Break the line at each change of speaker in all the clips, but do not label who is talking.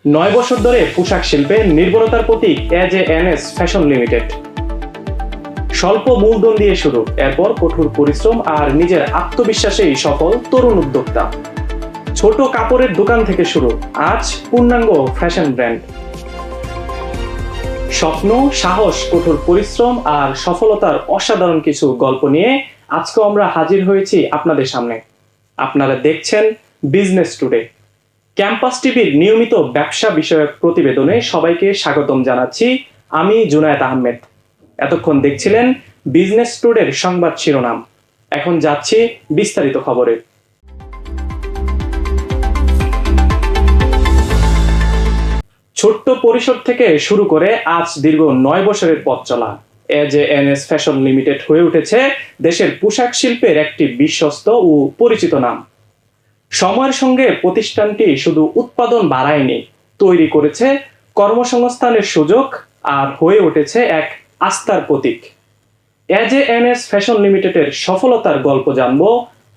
9 বছর ধরে পোশাক শিল্পে নির্ভরতার প্রতীক এজেএনএস ফ্যাশন লিমিটেড। স্বল্প মূলধন দিয়ে শুরু, এরপর কঠোর পরিশ্রম আর নিজের আত্মবিশ্বাসেই সফল তরুণ উদ্যোক্তা। ছোট কাপড়ের দোকান থেকে শুরু, আজ পূর্ণাঙ্গ ফ্যাশন ব্র্যান্ড। স্বপ্ন, সাহস, কঠোর পরিশ্রম আর সফলতার অসাধারণ কিছু গল্প নিয়ে আজকে আমরা হাজির হয়েছি আপনাদের সামনে। আপনারা দেখছেন বিজনেস টুডে। ক্যাম্পাস টিভির নিয়মিত ব্যবসা বিষয়ক প্রতিবেদনে সবাইকে স্বাগতম জানাচ্ছি। আমি জুনায়েদ আহমেদ। এতক্ষণ দেখছিলেন বিজনেস টুডের সংবাদ শিরোনাম। এখন যাচ্ছি বিস্তারিত খবরে। ছোট্ট পরিসর থেকে শুরু করে আজ দীর্ঘ 9 বছরের পথ চলা এজেএনএস ফ্যাশন লিমিটেড হয়ে উঠেছে দেশের পোশাক শিল্পের একটি বিশ্বস্ত ও পরিচিত নাম। সময়ের সঙ্গে প্রতিষ্ঠানটি শুধু উৎপাদন বাড়ায়নি, তৈরি করেছে কর্মসংস্থানের সুযোগ আর হয়ে উঠেছে এক আস্থার প্রতীক। এজেএনএস ফ্যাশন লিমিটেডের সফলতার গল্প জানবো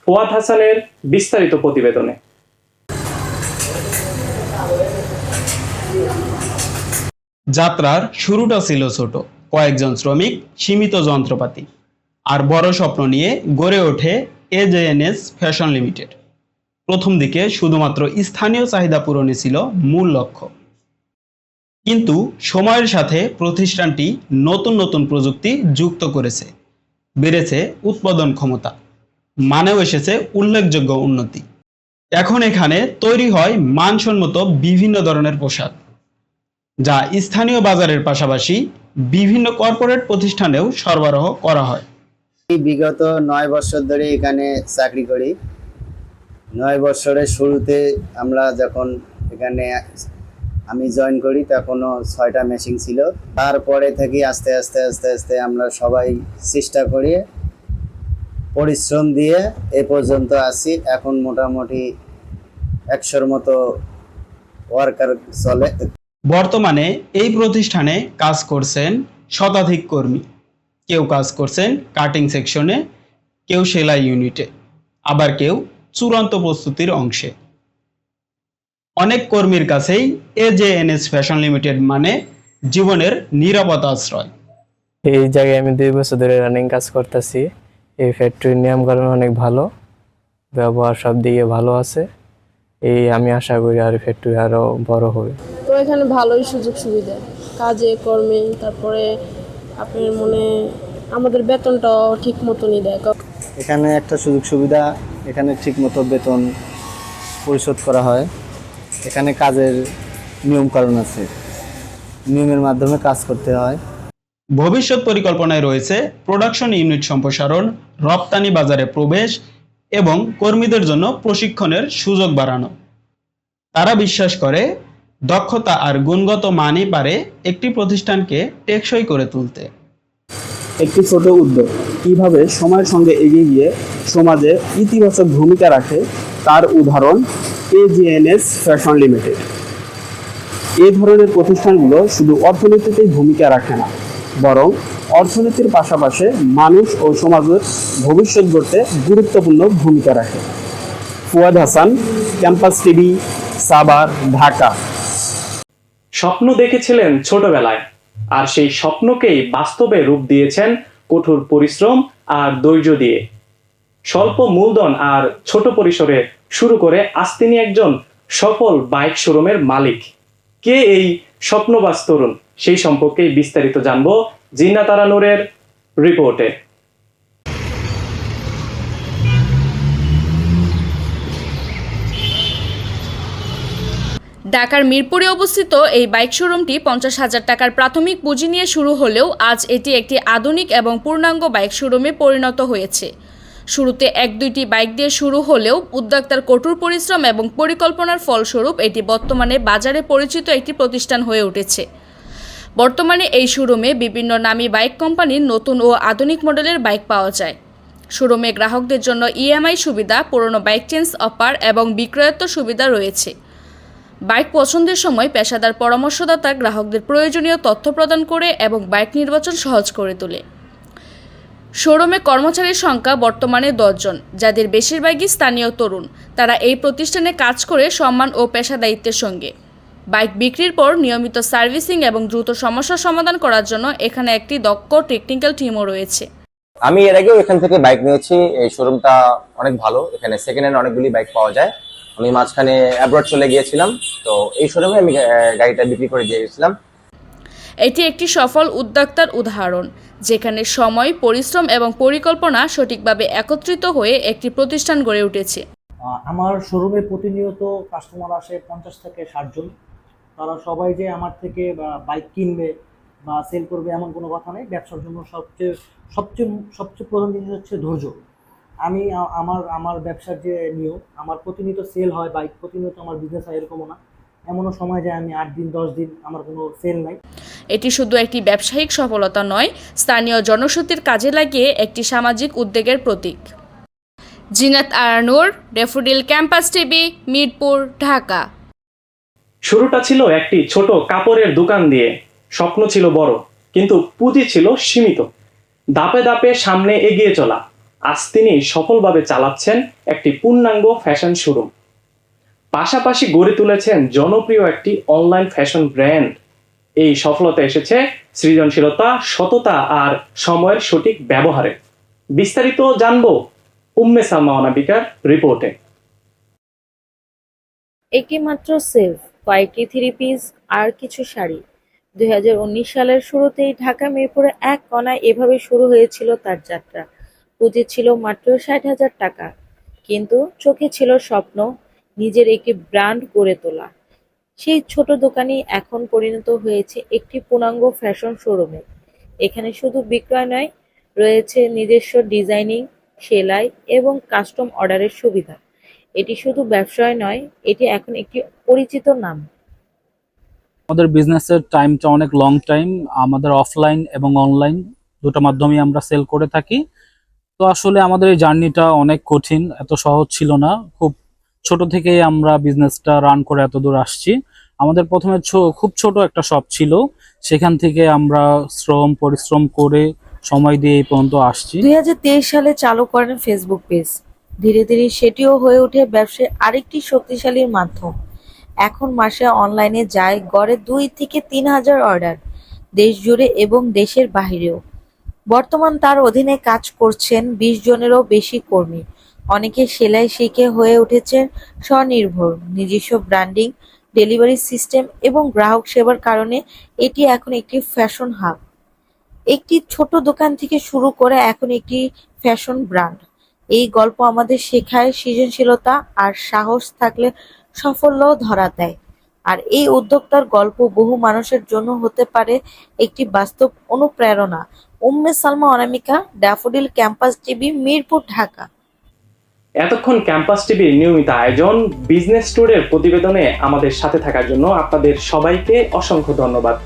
ফুয়াদ হাসানের বিস্তারিত প্রতিবেদনে।
যাত্রার শুরুটা ছিল ছোট, কয়েকজন শ্রমিক, সীমিত যন্ত্রপাতি আর বড় স্বপ্ন নিয়ে গড়ে ওঠে এজেএনএস ফ্যাশন লিমিটেড। প্রথম দিকে শুধুমাত্র স্থানীয় চাহিদা পূরণই ছিল মূল লক্ষ্য, কিন্তু সময়ের সাথে প্রতিষ্ঠানটি নতুন নতুন প্রযুক্তি যুক্ত করেছে, বেড়েছে উৎপাদন ক্ষমতা, মানেও এসেছে উল্লেখযোগ্য উন্নতি। এখন এখানে তৈরি হয় মানসম্মত বিভিন্ন ধরনের পোশাক, যা স্থানীয় বাজারের পাশাপাশি বিভিন্ন কর্পোরেট প্রতিষ্ঠানেও সরবরাহ করা হয়।
বিগত 9 বছর ধরে এখানে চাকরি করি। 9 বছরের শুরুতে আমরা যখন এখানে আমি জয়েন করি তখনও 6টা মেশিন ছিল। তারপরে থেকে আস্তে আস্তে আস্তে আস্তে আমরা সবাই চেষ্টা করি, পরিশ্রম দিয়ে এ পর্যন্ত আসি। এখন মোটামুটি 100-র মতো ওয়ার্কার চলে।
বর্তমানে এই প্রতিষ্ঠানে কাজ করছেন শতাধিক কর্মী। কেউ কাজ করছেন কাটিং সেকশনে, কেউ সেলাই ইউনিটে, আবার কেউ চূড়ান্ত প্রস্তুতির অংশে। অনেক কর্মীর কাছেই এজেএনএস ফ্যাশন লিমিটেড মানে জীবনের নিরাপদ আশ্রয়।
এই জায়গায় আমি 2 বছর ধরে রানিং কাজ করতেছি। এই ফ্যাক্টরির নিয়মকানুন অনেক ভালো, ব্যবহার সব দিকে ভালো আছে। আমি আশা করি আর ফ্যাক্টরি আরো বড় হবে।
তো এখানে ভালোই সুযোগ সুবিধা, কাজে কর্মে, তারপরে আপনার আমাদের বেতনটাও ঠিক মতনই দেয়।
এখানে একটা সুযোগ সুবিধা, এখানে ঠিক মতো বেতন পরিশোধ করা হয়। এখানে কাজের নিয়মকানুন আছে, নিয়মের মাধ্যমে কাজ করতে হয়।
ভবিষ্যৎ পরিকল্পনায় রয়েছে প্রোডাকশন ইউনিট সম্প্রসারণ, রপ্তানি বাজারে প্রবেশ এবং কর্মীদের জন্য প্রশিক্ষণের সুযোগ বাড়ানো। তারা বিশ্বাস করে দক্ষতা আর গুণগত মানই পারে একটি প্রতিষ্ঠানকে টেকসই করে তুলতে।
একটি ছোট উদ্যোগ কিভাবে সময়ের সঙ্গে এগিয়ে গিয়ে সমাজে ইতিবাচক ভূমিকা রাখে তার উদাহরণ এজেএনএস ফ্যাশন লিমিটেড। এই ধরনের প্রতিষ্ঠানগুলো শুধু অর্থনীতিতেই ভূমিকা রাখে না, বরং অর্থনীতির পাশাপাশি মানুষ ও সমাজের ভবিষ্যৎ গড়তে গুরুত্বপূর্ণ ভূমিকা রাখে। Fuad Hasan, campus TV, Savar, Dhaka.
স্বপ্ন দেখেছিলেন ছোটবেলায়, আর সেই স্বপ্নকেই বাস্তবে রূপ দিয়েছেন কঠোর পরিশ্রম আর ধৈর্য দিয়ে। স্বল্প মূলধন আর ছোট পরিসরে শুরু করে আজ তিনি একজন সফল বাইক শোরুমের মালিক। কে এই স্বপ্নবাজ তরুণ, সেই সম্পর্কেই বিস্তারিত জানবো জিন্নাত আরা নূরের রিপোর্টে।
ঢাকার মিরপুরে অবস্থিত এই বাইক শোরুমটি 50,000 টাকার প্রাথমিক পুঁজি নিয়ে শুরু হলেও আজ এটি একটি আধুনিক এবং পূর্ণাঙ্গ বাইক শোরুমে পরিণত হয়েছে। শুরুতে 1-2টি বাইক দিয়ে শুরু হলেও উদ্যোক্তার কঠোর পরিশ্রম এবং পরিকল্পনার ফলস্বরূপ এটি বর্তমানে বাজারে পরিচিত একটি প্রতিষ্ঠান হয়ে উঠেছে। বর্তমানে এই শোরুমে বিভিন্ন নামী বাইক কোম্পানির নতুন ও আধুনিক মডেলের বাইক পাওয়া যায়। শোরুমে গ্রাহকদের জন্য ইএমআই সুবিধা, পুরনো বাইক চেঞ্জ অফার এবং বিক্রয়োত্তর সুবিধা রয়েছে। বাইক পছন্দের সময় পেশাদার পরামর্শদাতা গ্রাহকদের প্রয়োজনীয় তথ্য প্রদান করে এবং বাইক নির্বাচন সহজ করে তোলে। শোরুমে কর্মচারীর সংখ্যা বর্তমানে 10 জন, যাদের বেশিরভাগই স্থানীয় তরুণ। তারা এই প্রতিষ্ঠানে কাজ করে সম্মান ও পেশাদারিত্বের সঙ্গে। বাইক বিক্রির পর নিয়মিত সার্ভিসিং এবং দ্রুত সমস্যার সমাধান করার জন্য এখানে একটি দক্ষ টেকনিক্যাল টিমও রয়েছে।
আমি এর আগেও এখান থেকে বাইক নিয়েছি। এই শোরুমটা অনেক ভালো, এখানে সেকেন্ড হ্যান্ড অনেকগুলি বাইক পাওয়া যায়। আমি মাঝখানে অ্যাব্রড চলে গিয়েছিলাম, তো এই শোরুমে আমি গাড়িটা বিক্রি করে দিয়ে গেছিলাম।
এটি একটি সফল উদ্যোক্তার উদাহরণ, যেখানে সময়, পরিশ্রম এবং পরিকল্পনা সঠিকভাবে একত্রিত হয়ে একটি প্রতিষ্ঠান গড়ে উঠেছে।
আমার শোরুমে প্রতিনিয়ত কাস্টমার আসে 50 থেকে 60 জন। তারা সবাই যে আমার থেকে বাইক কিনবে বা সেল করবে এমন কোনো কথা নেই। ব্যবসার জন্য সবচেয়ে প্রধান জিনিস হচ্ছে ধৈর্য। আমি আমার ব্যবসার যে নিয়ম, আমার প্রতিনিয়ত সেল হয় বাইক, প্রতিনিয়ত আমার বিজনেস হয় এরকমও না। এমনও সময় যায় আমি 8 দিন 10 দিন আমার কোনো সেল নাই।
এটি শুধু একটি ব্যবসায়িক সফলতা নয়, স্থানীয় জনশক্তির কাজে লাগিয়ে একটি সামাজিক উদ্যোগের প্রতীক। Zinat Aranur, Daffodil campus TV, Mirpur, Dhaka.
শুরুটা ছিল একটি ছোট কাপড়ের দোকান দিয়ে, স্বপ্ন ছিল বড়, কিন্তু পুঁজি ছিল সীমিত। ধাপে ধাপে সামনে এগিয়ে চলা, আজ তিনি সফলভাবে চালাচ্ছেন একটি পূর্ণাঙ্গ ফ্যাশন শোরুম। পাশাপাশি গড়ে তুলেছেন জনপ্রিয় একটি অনলাইন ফ্যাশন ব্র্যান্ড। এই সফলতা এসেছে সৃজনশীলতা, সততা আর সময়ের সঠিক ব্যবহারে। বিস্তারিত জানবো উম্মে সালমা অনামিকার রিপোর্টে।
একটি মাত্র সেলফ, কয়েকটি থ্রি পিস আর কিছু শাড়ি। 2019 সালের শুরুতেই ঢাকা মিরপুরে এক কোনায় এভাবে শুরু হয়েছিল তার যাত্রা। পুঁজি ছিল মাত্র 60,000 টাকা, কিন্তু চোখে ছিল স্বপ্ন, নিজের একটি ব্র্যান্ড গড়ে তোলা। সেই ছোট দোকানই এখন পরিণত হয়েছে একটি পূর্ণাঙ্গ ফ্যাশন শোরুমে। এখানে শুধু বিক্রয় নয়, রয়েছে নিজস্ব ডিজাইনিং, সেলাই এবং কাস্টম অর্ডারের সুবিধা। এটি শুধু ব্যবসায় নয়, এটি এখন একটি পরিচিত নাম।
আমাদের বিজনেসের টাইমটা অনেক লং টাইম। আমাদের অফলাইন এবং অনলাইন দুটো মাধ্যমেই আমরা সেল করে থাকি। তো আসলে আমাদের এই জার্নিটা অনেক কঠিন, এত সহজ ছিল না। খুব ছোট থেকেই আমরা বিজনেসটা রান করে এত দূর আসছি। আমাদের প্রথমে খুব ছোট একটা শপ ছিল, সেখান থেকে আমরা পরিশ্রম করে সময় দিয়ে এই পর্যন্ত আসছি।
2023 সালে চালু করেন ফেসবুক পেজ। ধীরে ধীরে সেটিও হয়ে ওঠে ব্যবসায় আরেকটি শক্তিশালী মাধ্যম। এখন মাসে অনলাইনে যায় গড়ে 2 থেকে 3,000 অর্ডার, দেশ জুড়ে এবং দেশের বাহিরেও। বর্তমান তার অধীনে কাজ করছেন 20 জনেরও বেশি কর্মী। অনেকে সেলাই শিখে হয়ে উঠেছেন স্বনির্ভর। নিজস্ব ব্র্যান্ডিং, ডেলিভারি সিস্টেম এবং গ্রাহক সেবার কারণে এটি এখন একটি ফ্যাশন হাব। একটি ছোট দোকান থেকে শুরু করে এখন একটি ফ্যাশন ব্র্যান্ড। এই গল্প আমাদের শেখায় সৃজনশীলতা আর সাহস থাকলে সাফল্যও ধরা দেয়। আর এই উদ্যোক্তার গল্প বহু মানুষের জন্য হতে পারে একটি বাস্তব অনুপ্রেরণা। Umme Salma Anamika, Daffodil campus TV, Mirpur, Dhaka.
এতক্ষণ ক্যাম্পাস টিভির নিয়মিত আয়োজন বিজনেস ট্যুরের প্রতিবেদনে আমাদের সাথে থাকার জন্য আপনাদের সবাইকে অসংখ্য ধন্যবাদ।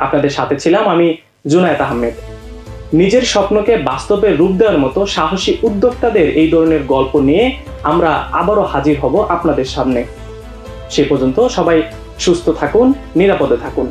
আপনাদের সাথে ছিলাম আমি জুনায়েদ আহমেদ। নিজের স্বপ্নকে বাস্তবে রূপ দেওয়ার মতো সাহসী উদ্যোক্তাদের এই ধরনের গল্প নিয়ে আমরা আবারও হাজির হব আপনাদের সামনে। সে পর্যন্ত সবাই সুস্থ থাকুন, নিরাপদে থাকুন।